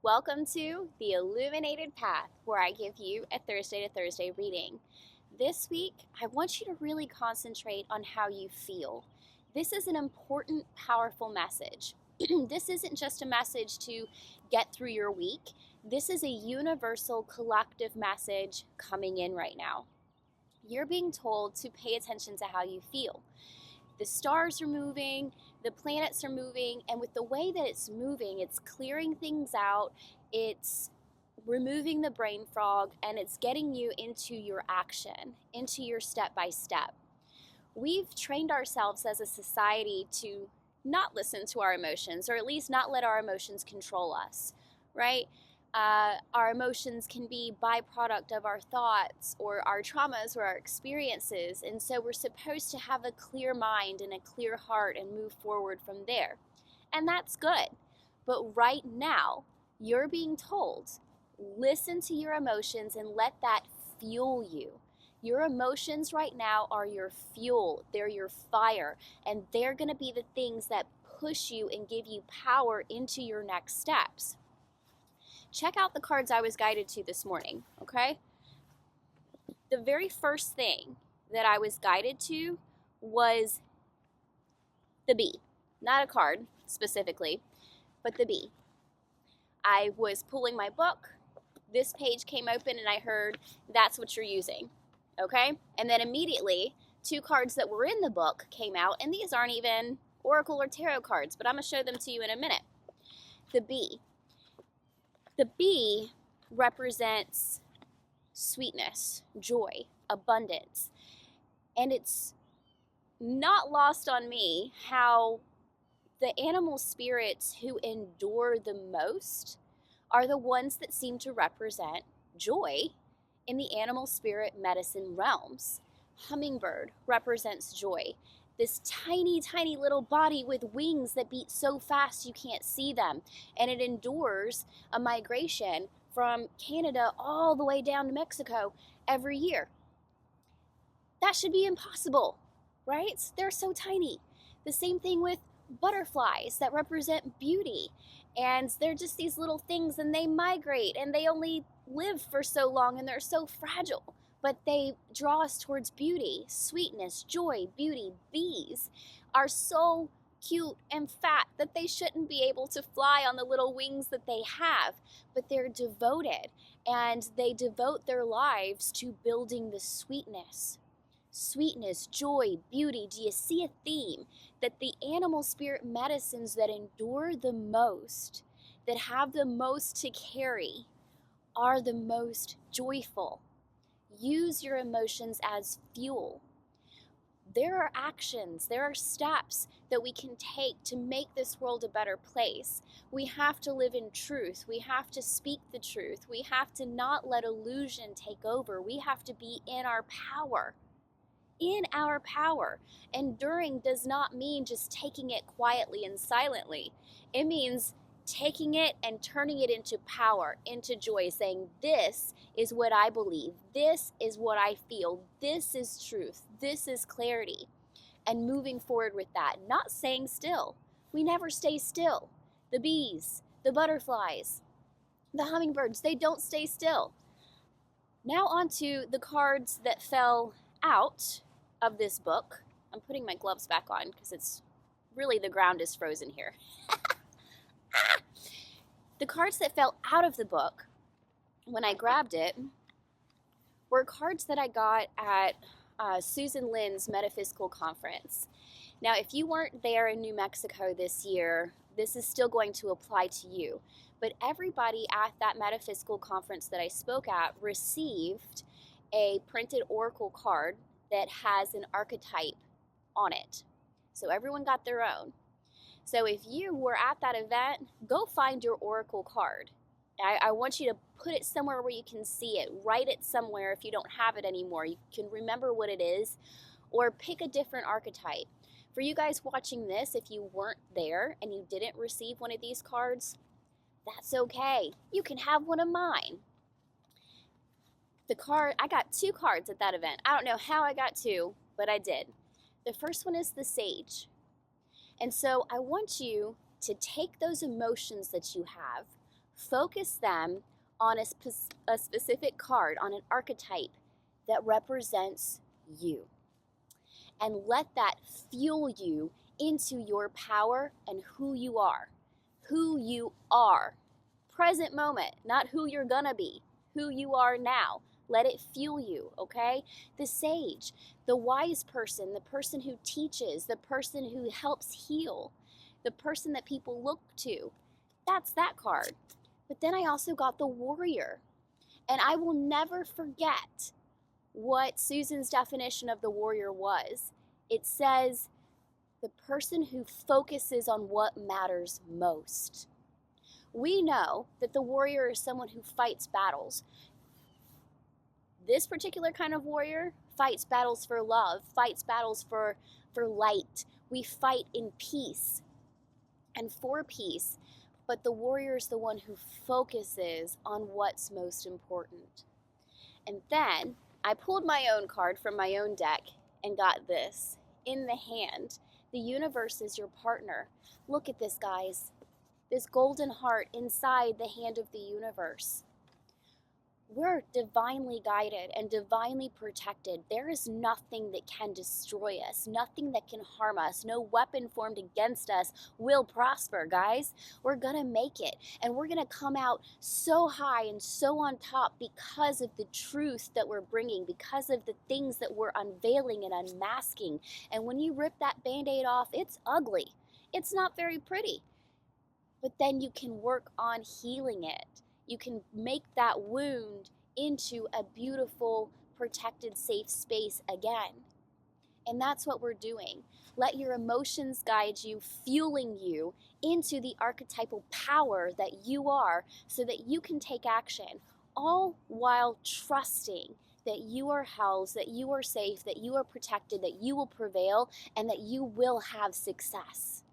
Welcome to the Illuminated Path, where I give you a Thursday to Thursday reading. This week, I want you to really concentrate on how you feel. This is an important, powerful message. This isn't just a message to get through your week. This is a universal, collective message coming in right now. You're being told to pay attention to how you feel. The stars are moving, the planets are moving, and with the way that it's moving, it's clearing things out, it's removing the brain fog, and it's getting you into your action, into your step by step. We've trained ourselves as a society to not listen to our emotions, or at least not let our emotions control us, right? Our emotions can be byproduct of our thoughts or our traumas or our experiences, and so we're supposed to have a clear mind and a clear heart and move forward from there. And that's good. But right now, you're being told, listen to your emotions and let that fuel you. Your emotions right now are your fuel, they're your fire, and they're going to be the things that push you and give you power into your next steps. Check out the cards I was guided to this morning, okay? The very first thing that I was guided to was the bee. Not a card specifically, but the bee. I was pulling my book, this page came open, and I heard, that's what you're using, okay? And then immediately, two cards that were in the book came out, and these aren't even oracle or tarot cards, but I'm going to show them to you in a minute. The bee. The bee represents sweetness, joy, abundance, and it's not lost on me how the animal spirits who endure the most are the ones that seem to represent joy in the animal spirit medicine realms. Hummingbird represents joy. This tiny, tiny little body with wings that beat so fast you can't see them. And it endures a migration from Canada all the way down to Mexico every year. That should be impossible, right? They're so tiny. The same thing with butterflies that represent beauty. And they're just these little things, and they migrate, and they only live for so long, and they're so fragile. But they draw us towards beauty, sweetness, joy, beauty. Bees are so cute and fat that they shouldn't be able to fly on the little wings that they have, but they're devoted, and they devote their lives to building the sweetness. Sweetness, joy, beauty. Do you see a theme? That the animal spirit medicines that endure the most, that have the most to carry, are the most joyful. Use your emotions as fuel. There are actions, there are steps that we can take to make this world a better place. We have to live in truth. We have to speak the truth. We have to not let illusion take over. We have to be in our power. In our power. Enduring does not mean just taking it quietly and silently. It means taking it and turning it into power, into joy, saying, this is what I believe, this is what I feel, this is truth, this is clarity, and moving forward with that, not staying still. We never stay still. The bees, the butterflies, the hummingbirds, they don't stay still. Now on to the cards that fell out of this book. I'm putting my gloves back on because it's really, the ground is frozen here. The cards that fell out of the book when I grabbed it were cards that I got at Susan Lynn's Metaphysical Conference. Now, if you weren't there in New Mexico this year, this is still going to apply to you. But everybody at that Metaphysical Conference that I spoke at received a printed oracle card that has an archetype on it. So everyone got their own. So if you were at that event, go find your oracle card. I want you to put it somewhere where you can see it. Write it somewhere if you don't have it anymore. You can remember what it is, or pick a different archetype. For you guys watching this, if you weren't there and you didn't receive one of these cards, that's okay. You can have one of mine. I got two cards at that event. I don't know how I got two, but I did. The first one is the Sage. And so I want you to take those emotions that you have, Focus them on a specific card, on an archetype that represents you. And let that fuel you into your power and who you are. Who you are. Present moment, not who you're gonna be. Who you are now. Let it fuel you, okay? The sage, the wise person, the person who teaches, the person who helps heal, the person that people look to. That's that card. But then I also got the warrior. And I will never forget what Susan's definition of the warrior was. It says, the person who focuses on what matters most. We know that the warrior is someone who fights battles. This particular kind of warrior fights battles for love, fights battles for light. We fight in peace and for peace. But the warrior is the one who focuses on what's most important. And then I pulled my own card from my own deck and got this in the hand. The universe is your partner. Look at this, guys. This golden heart inside the hand of the universe. We're divinely guided and divinely protected. There is nothing that can destroy us, nothing that can harm us. No weapon formed against us will prosper, guys. We're gonna make it, and we're gonna come out so high and so on top because of the truth that we're bringing, because of the things that we're unveiling and unmasking. And when you rip that Band-Aid off, it's ugly. It's not very pretty. But then you can work on healing it. You can make that wound into a beautiful, protected, safe space again. And that's what we're doing. Let your emotions guide you, fueling you into the archetypal power that you are so that you can take action, all while trusting that you are housed, that you are safe, that you are protected, that you will prevail, and that you will have success.